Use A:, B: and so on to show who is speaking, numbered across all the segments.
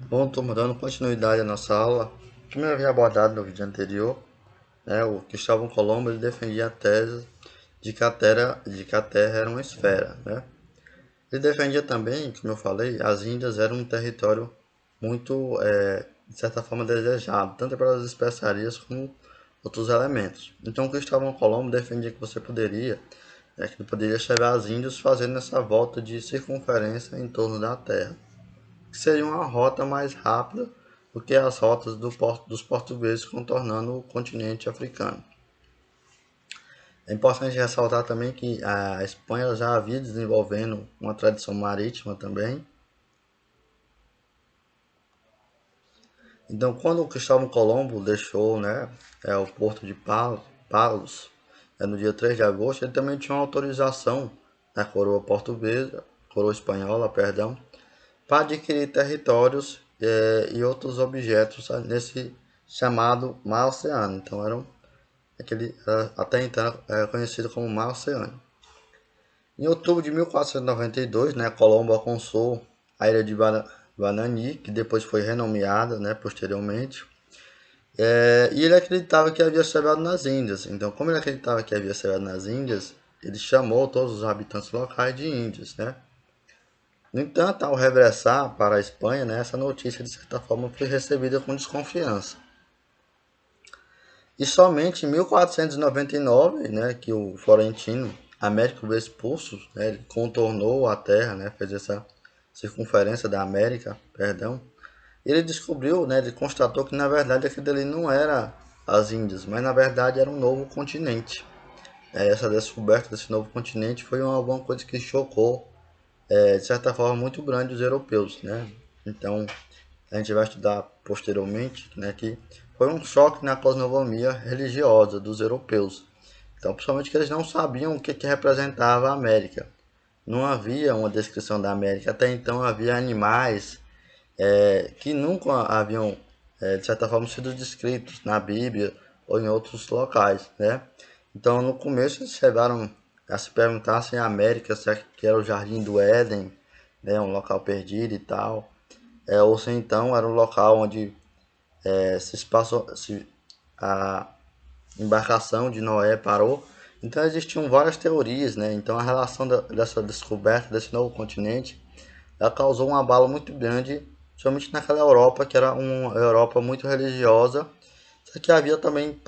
A: Bom, turma, dando continuidade à nossa aula, como eu havia abordado no vídeo anterior, o Cristóvão Colombo ele defendia a tese de que a Terra era uma esfera. Ele defendia também, como eu falei, as Índias eram um território muito, de certa forma, desejado, tanto pelas especiarias como outros elementos. Então, Cristóvão Colombo defendia que que ele poderia chegar às Índias fazendo essa volta de circunferência em torno da Terra, que seria uma rota mais rápida do que as rotas dos portugueses contornando o continente africano. É importante ressaltar também que a Espanha já havia desenvolvendo uma tradição marítima também. Então, quando o Cristóvão Colombo deixou, o porto de Palos, no dia 3 de agosto, ele também tinha uma autorização da coroa espanhola, perdão, para adquirir territórios e outros objetos nesse chamado Mar Oceano. Então, até então era conhecido como Mar Oceano. Em outubro de 1492, Colombo alcançou a ilha de Banani, que depois foi renomeada, posteriormente. E ele acreditava que havia chegado nas Índias. Então, como ele acreditava que havia chegado nas Índias, ele chamou todos os habitantes locais de índios. No entanto, ao regressar para a Espanha, essa notícia de certa forma foi recebida com desconfiança. E somente em 1499, que o florentino Américo Vespucci, ele contornou a Terra, fez essa circunferência da América, perdão. E ele descobriu, ele constatou que na verdade aquilo ali não era as Índias, mas na verdade era um novo continente. Essa descoberta desse novo continente foi alguma coisa que chocou, de certa forma, muito grande os europeus. Então, a gente vai estudar posteriormente, que foi um choque na cosmogonia religiosa dos europeus. Então, principalmente que eles não sabiam o que representava a América. Não havia uma descrição da América. Até então havia animais que nunca haviam, de certa forma, sido descritos na Bíblia ou em outros locais. Então, no começo, eles chegaram a se perguntar se a América que era o Jardim do Éden, um local perdido e tal, ou se então era um local onde a embarcação de Noé parou. Então existiam várias teorias, Então a relação dessa descoberta desse novo continente, ela causou um abalo muito grande, somente naquela Europa que era uma Europa muito religiosa, só que havia também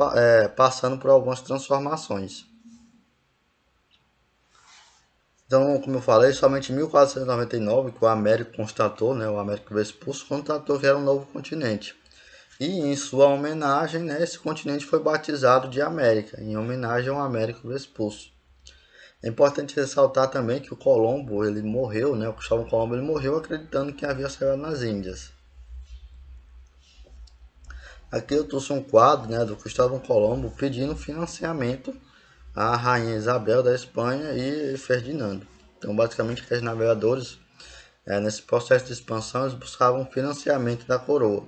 A: passando por algumas transformações. Então, como eu falei, somente em 1499 que o Américo constatou, o Américo Vespucci constatou que era um novo continente. E em sua homenagem, esse continente foi batizado de América, em homenagem ao Américo Vespucci. É importante ressaltar também que o Colombo, ele morreu, o Cristóvão Colombo, ele morreu acreditando que havia chegado nas Índias. Aqui eu trouxe um quadro, do Cristóvão Colombo pedindo financiamento à Rainha Isabel da Espanha e Ferdinando. Então, basicamente, aqueles navegadores, nesse processo de expansão, eles buscavam financiamento da coroa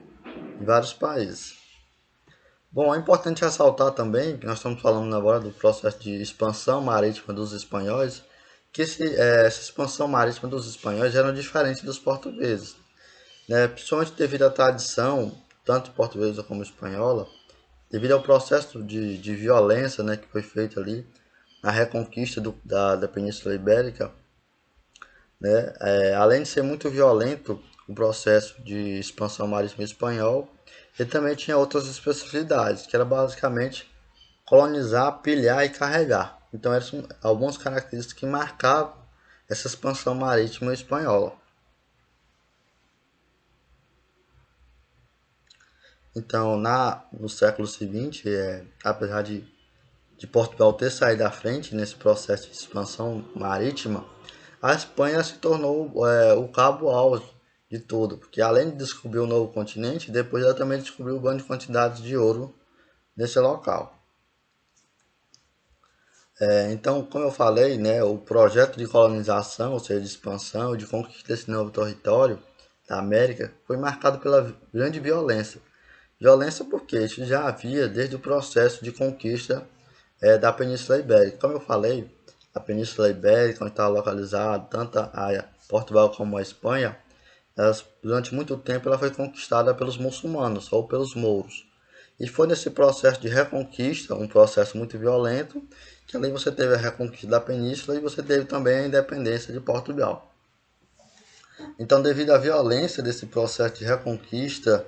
A: em vários países. Bom, é importante ressaltar também que nós estamos falando agora do processo de expansão marítima dos espanhóis, que essa expansão marítima dos espanhóis era diferente dos portugueses, principalmente devido à tradição, tanto portuguesa como espanhola, devido ao processo de violência, que foi feito ali na reconquista da Península Ibérica. Além de ser muito violento o processo de expansão marítima espanhol, ele também tinha outras especificidades, que era basicamente colonizar, pilhar e carregar. Então, essas são algumas características que marcavam essa expansão marítima espanhola. Então, no século seguinte, apesar de Portugal ter saído à frente nesse processo de expansão marítima, a Espanha se tornou o cabo alto de tudo, porque além de descobrir um novo continente, depois ela também descobriu grandes quantidades de ouro nesse local. Então, como eu falei, o projeto de colonização, ou seja, de expansão, de conquista desse novo território da América, foi marcado pela grande violência. Violência porque isso já havia desde o processo de conquista da Península Ibérica. Como eu falei, a Península Ibérica, onde estava localizado tanto a Portugal como a Espanha, durante muito tempo ela foi conquistada pelos muçulmanos ou pelos mouros. E foi nesse processo de reconquista, um processo muito violento, que ali você teve a reconquista da península e você teve também a independência de Portugal. Então, devido à violência desse processo de reconquista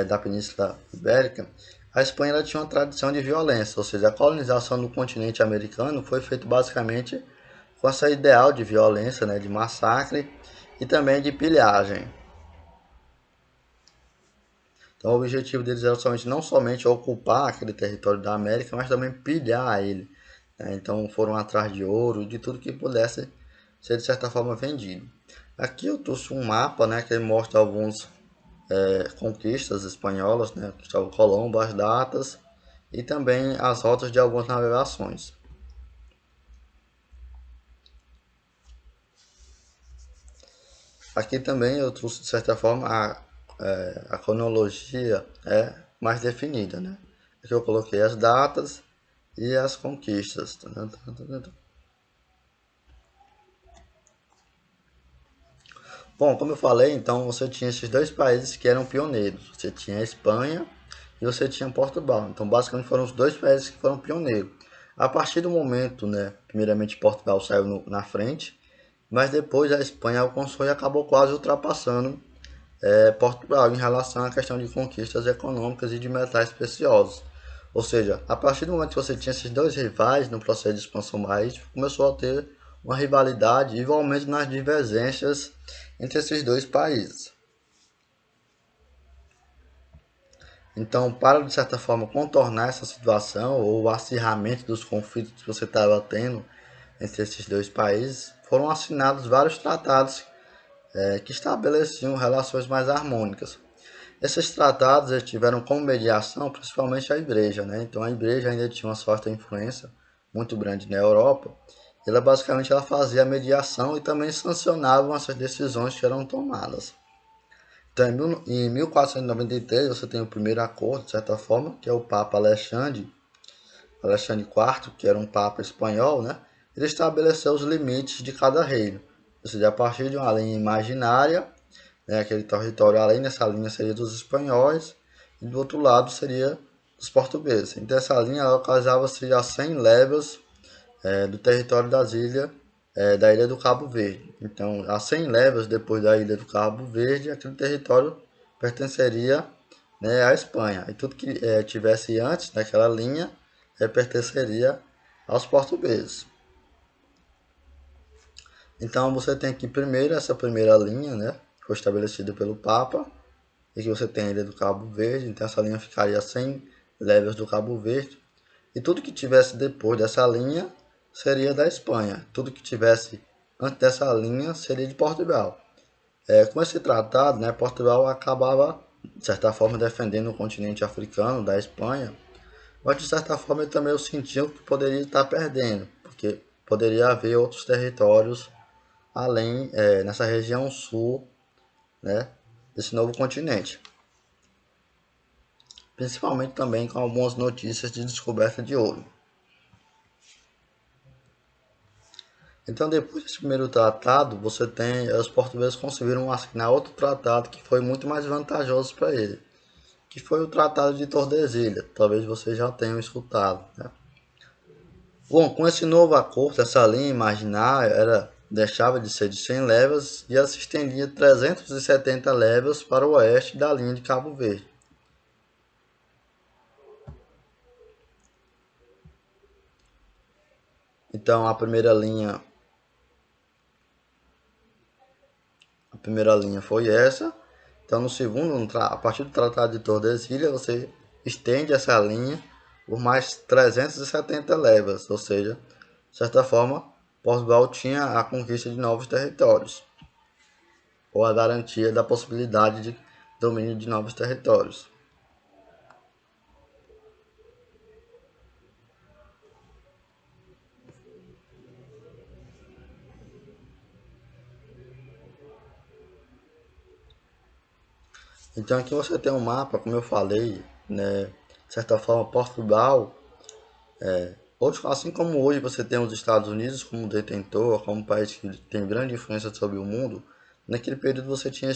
A: da Península Ibérica, a Espanha ela tinha uma tradição de violência, ou seja, a colonização do continente americano foi feita basicamente com essa ideal de violência, né, de massacre e também de pilhagem. Então, o objetivo deles era somente, não somente ocupar aquele território da América, mas também pilhar ele. Né? Então, foram atrás de ouro, de tudo que pudesse ser de certa forma vendido. Aqui eu trouxe um mapa, né, que mostra alguns conquistas espanholas, né, Cristóvão Colombo, as datas e também as rotas de algumas navegações. Aqui também eu trouxe de certa forma a cronologia mais definida, né? Aqui eu coloquei as datas e as conquistas. Bom, como eu falei, então você tinha esses dois países que eram pioneiros. Você tinha a Espanha e você tinha Portugal. Então, basicamente foram os dois países que foram pioneiros. A partir do momento, né, primeiramente Portugal saiu na frente, mas depois a Espanha alcançou e acabou quase ultrapassando Portugal em relação à questão de conquistas econômicas e de metais preciosos. Ou seja, a partir do momento que você tinha esses dois rivais no processo de expansão marítimo, começou a ter uma rivalidade igualmente nas divergências entre esses dois países. Então, para de certa forma contornar essa situação ou o acirramento dos conflitos que você estava tendo entre esses dois países, foram assinados vários tratados que estabeleciam relações mais harmônicas. Esses tratados eles tiveram como mediação principalmente a igreja, né? Então a igreja ainda tinha uma certa influência muito grande na Europa. Ela basicamente ela fazia a mediação e também sancionava essas decisões que eram tomadas. Então, em 1493 você tem o primeiro acordo, de certa forma, que é o Papa Alexandre IV, que era um Papa espanhol, né? Ele estabeleceu os limites de cada reino, ou seja, a partir de uma linha imaginária, né, aquele território além dessa linha seria dos espanhóis e do outro lado seria dos portugueses. Então essa linha localizava-se a 100 léguas do território das ilhas, da ilha do Cabo Verde. Então, a 100 léguas depois da ilha do Cabo Verde, aquele território pertenceria, né, à Espanha. E tudo que tivesse antes daquela linha pertenceria aos portugueses. Então, você tem aqui primeiro essa primeira linha, né, que foi estabelecida pelo Papa, e que você tem a ilha do Cabo Verde. Então, essa linha ficaria a 100 léguas do Cabo Verde. E tudo que tivesse depois dessa linha seria da Espanha. Tudo que tivesse antes dessa linha seria de Portugal. Com esse tratado, né, Portugal acabava, de certa forma, defendendo o continente africano da Espanha, mas de certa forma ele também sentiu que poderia estar perdendo, porque poderia haver outros territórios além, nessa região sul, né, desse novo continente. Principalmente também com algumas notícias de descoberta de ouro. Então, depois desse primeiro tratado, os portugueses conseguiram assinar outro tratado que foi muito mais vantajoso para ele, que foi o Tratado de Tordesilhas. Talvez vocês já tenham escutado, né? Bom, com esse novo acordo, essa linha imaginária deixava de ser de 100 léguas e ela se estendia 370 léguas para o oeste da linha de Cabo Verde. Então, a primeira linha foi essa. Então, no segundo, a partir do Tratado de Tordesilhas, você estende essa linha por mais 370 léguas, ou seja, de certa forma, Portugal tinha a conquista de novos territórios, ou a garantia da possibilidade de domínio de novos territórios. Então, aqui você tem um mapa, como eu falei, né? De certa forma, Portugal, assim como hoje você tem os Estados Unidos como detentor, como país que tem grande influência sobre o mundo, naquele período você tinha